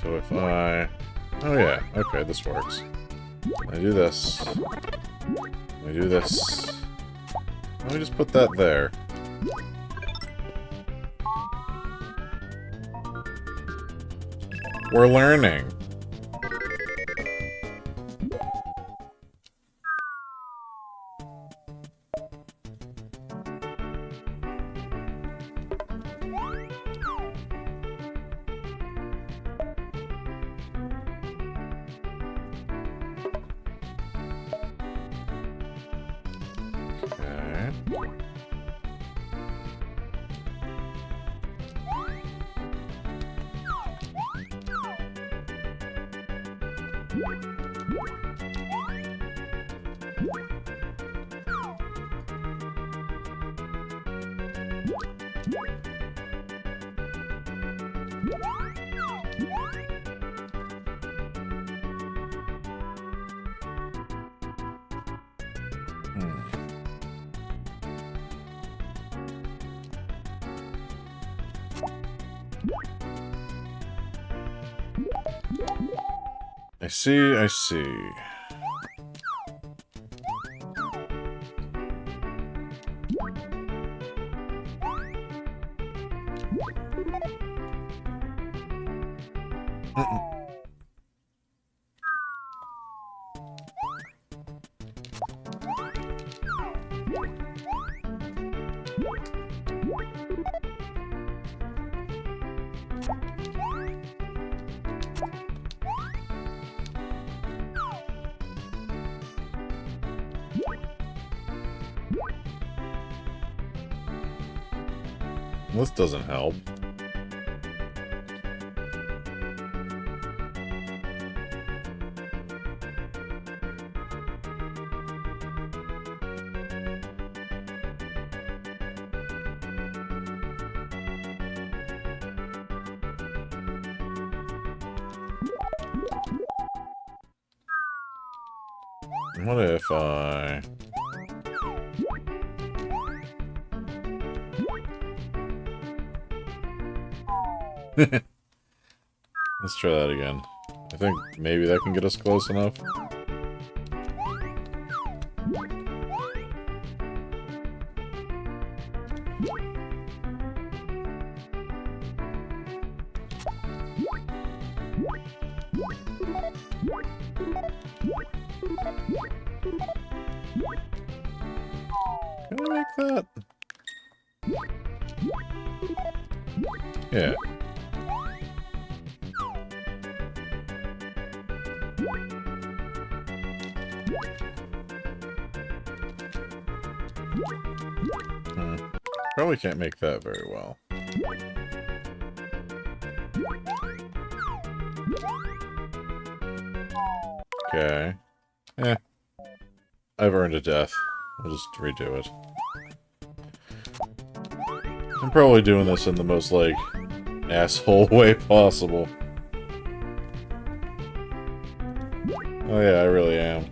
So if I... Oh yeah, okay, this works. I do this. I do this. Let me just put that there. We're learning. I see, I see. This doesn't help. What if I... Let's try that again. I think maybe that can get us close enough. Can I make that? Yeah. Probably can't make that very well. Okay. Eh. I've earned a death. I'll just redo it. I'm probably doing this in the most, like, asshole way possible. Oh yeah, I really am.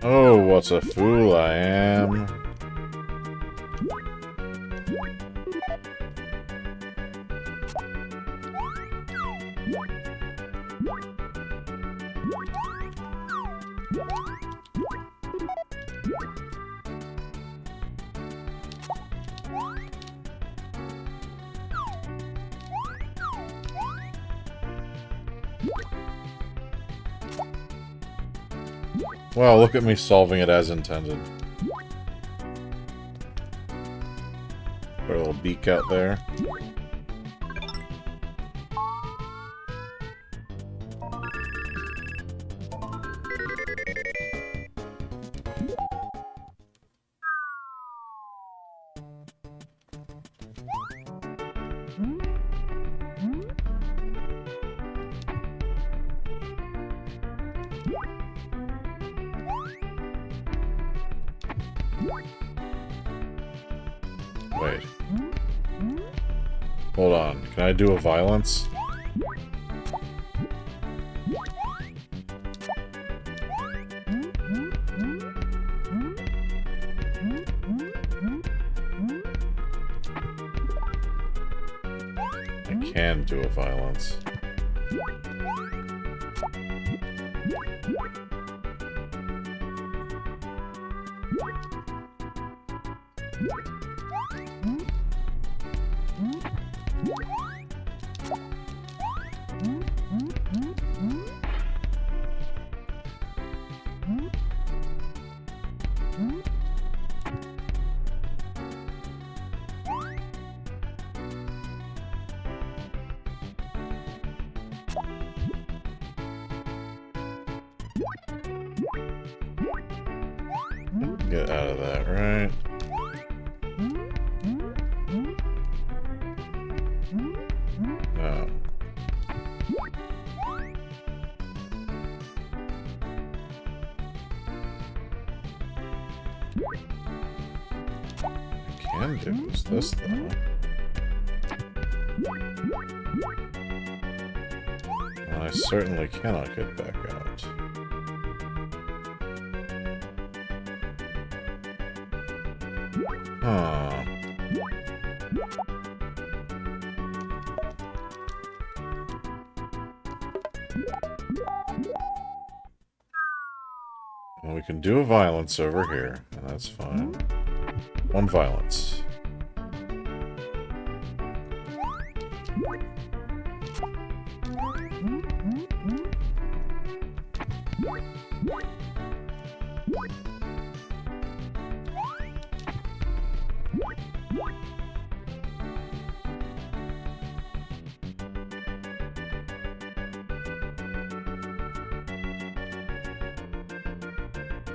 Oh, what a fool I am. Wow, look at me solving it as intended. Put a little beak out there. Wait. Hold on. Can I do a violence? I can do a violence. Get out of that, right? Oh. I can do this though. I certainly cannot get back out. Huh. Well, we can do a violence over here, and that's fine. One violence.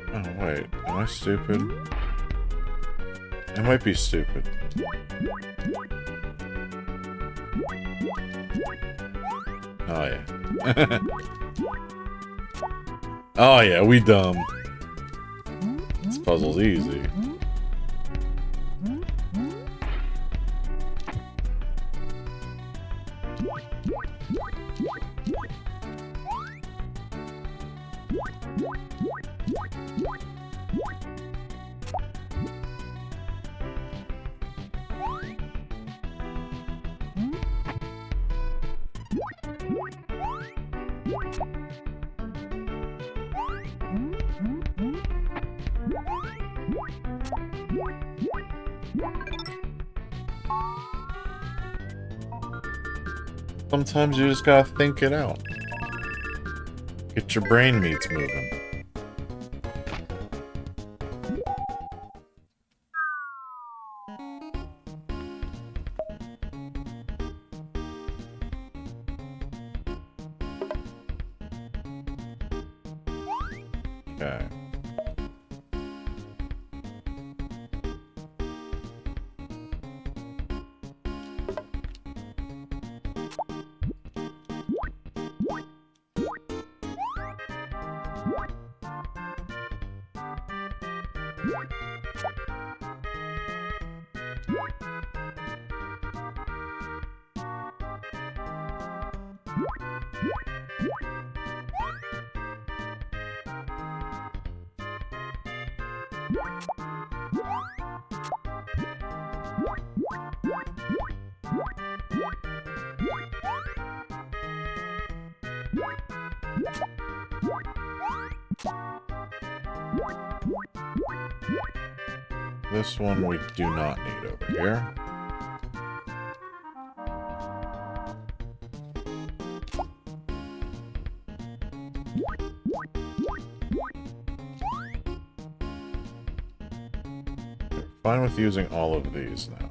Oh, wait. Am I stupid? I might be stupid. Oh, yeah. Oh, yeah, we dumb. This puzzle's easy. Sometimes you just gotta think it out. Get your brain meats moving. Okay. This one we do not need over here. Okay, fine with using all of these now.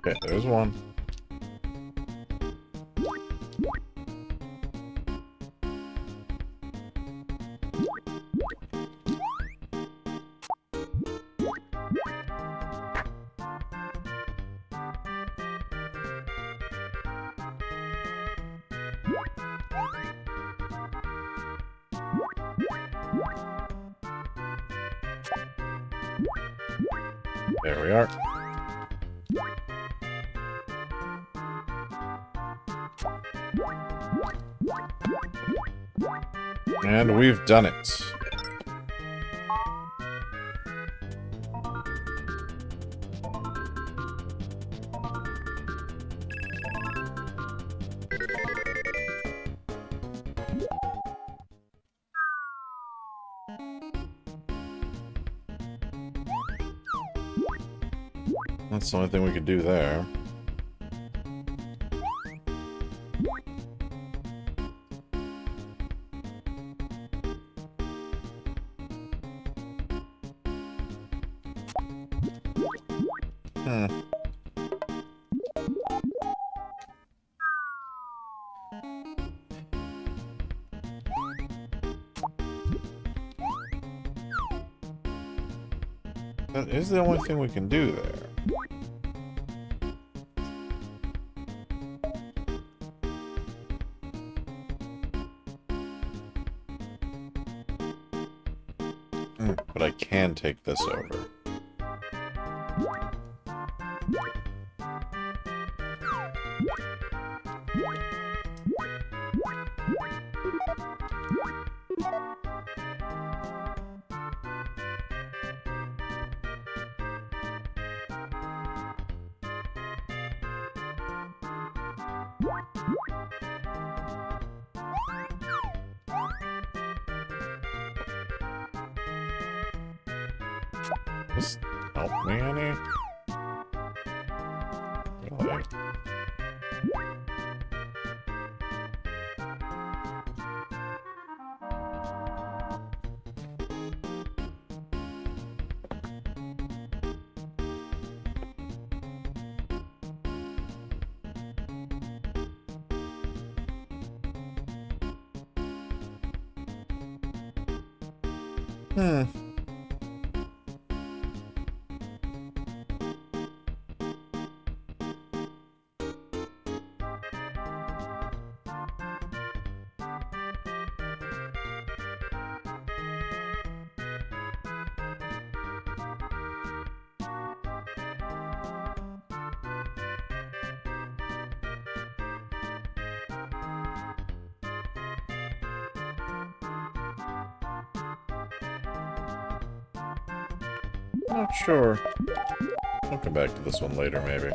Okay, there's one. There we are. And we've done it. That's the only thing we could do there. That is the only thing we can do there. But I can take this over. This help me any? Really? Not sure. I'll come back to this one later, maybe.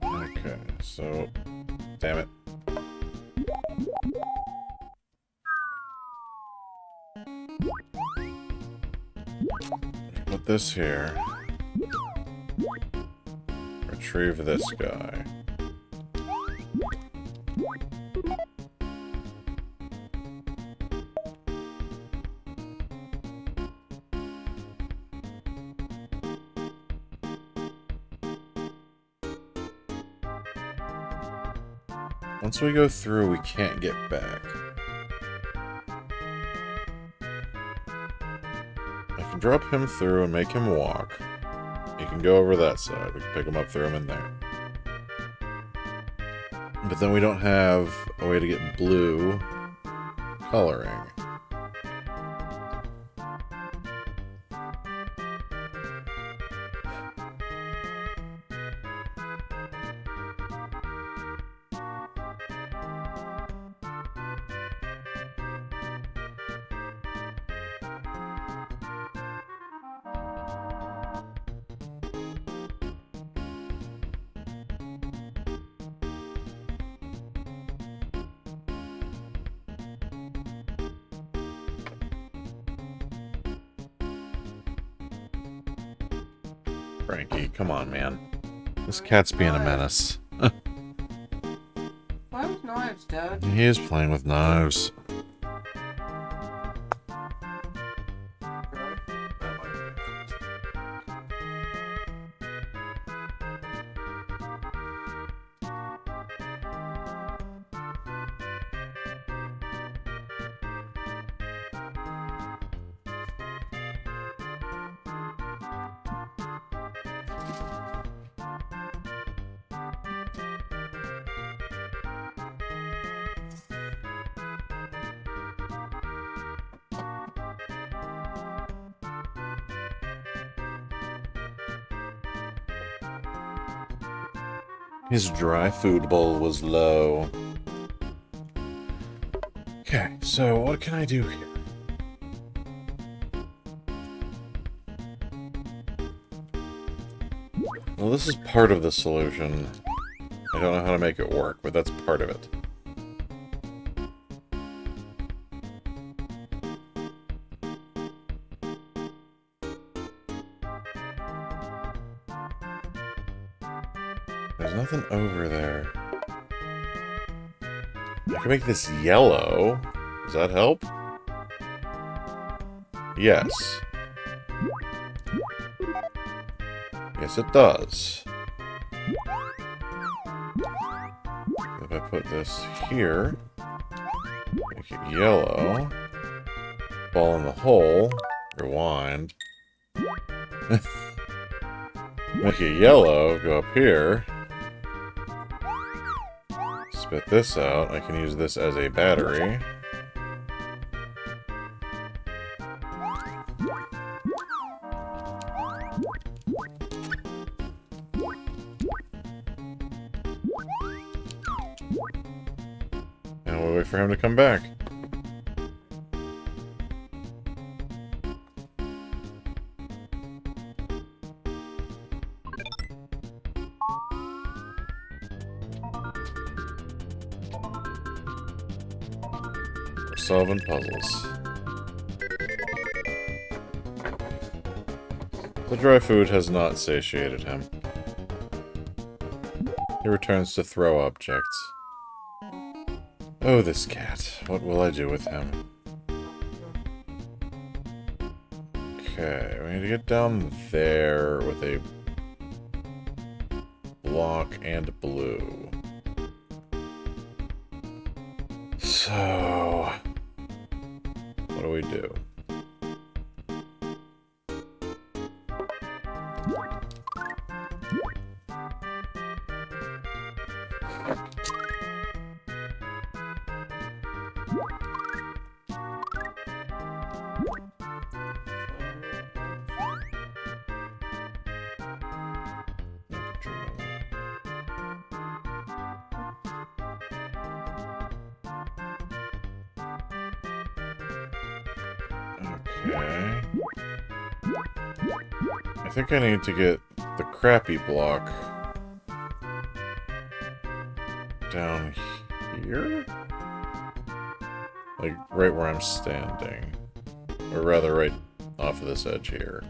Okay, so... Damn it. Put this here. Retrieve this guy. Once we go through, we can't get back. I can drop him through and make him walk. He can go over that side. We can pick him up, throw him in there. But then we don't have a way to get blue coloring. Frankie, come on, man. This cat's being a menace. Why with knives, Dad? He is playing with knives. His dry food bowl was low. Okay, so what can I do here? Well, this is part of the solution. I don't know how to make it work, but that's part of it. There's nothing over there. I can make this yellow. Does that help? Yes. Yes, it does. If I put this here, make it yellow, fall in the hole, rewind, make it yellow, go up here, spit this out. I can use this as a battery. And we'll wait for him to come back. We're solving puzzles. The dry food has not satiated him. He returns to throw objects. Oh, this cat. What will I do with him? Okay, we need to get down there with a block and blue. So, what do we do? Okay. I think I need to get the crappy block down here? Like, right where I'm standing. Or rather, right off of this edge here.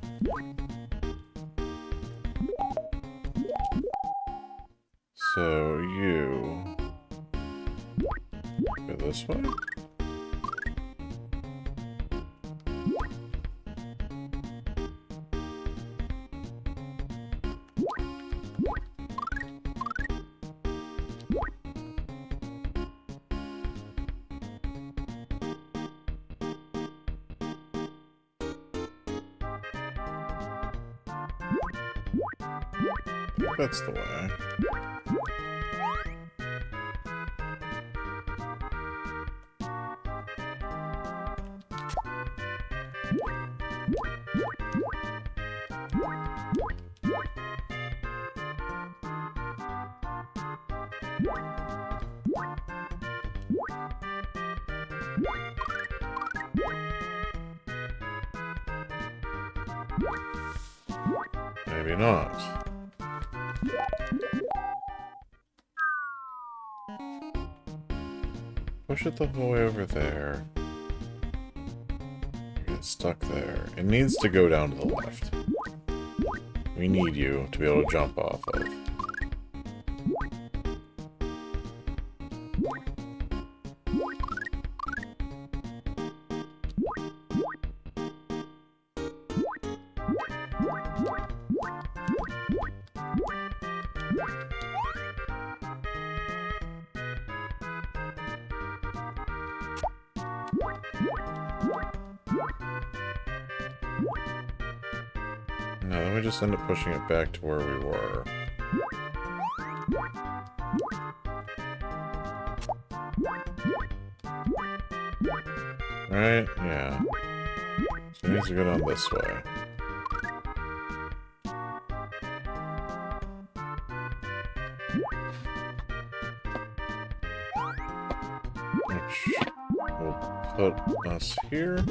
So, you... go this way? That's the way. Maybe not. Push it the whole way over there. Get stuck there. It needs to go down to the left. we need you to be able to jump off of. No, then we just end up pushing it back to where we were. Right? Yeah. So it needs to go down this way. Which will put us here.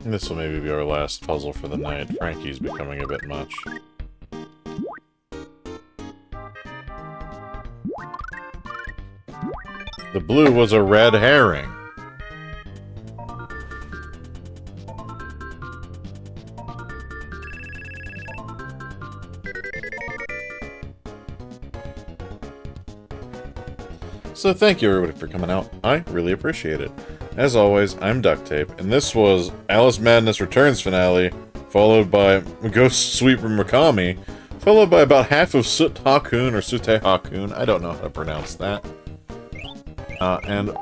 This will maybe be our last puzzle for the night. Frankie's becoming a bit much. The blue was a red herring. So thank you everybody for coming out. I really appreciate it. As always, I'm Duct Tape, and this was Alice Madness Returns finale, followed by Ghost Sweeper Mikami, followed by about half of Sutte Hakkun, or Sutte Hakkun, I don't know how to pronounce that. And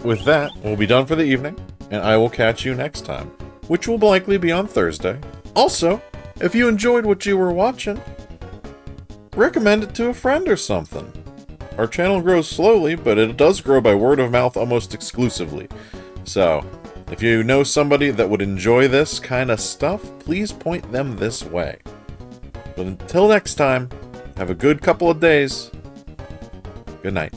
with that, we'll be done for the evening, and I will catch you next time, which will likely be on Thursday. Also, if you enjoyed what you were watching, recommend it to a friend or something. Our channel grows slowly, but it does grow by word of mouth almost exclusively. So, if you know somebody that would enjoy this kind of stuff, please point them this way. But until next time, have a good couple of days. Good night.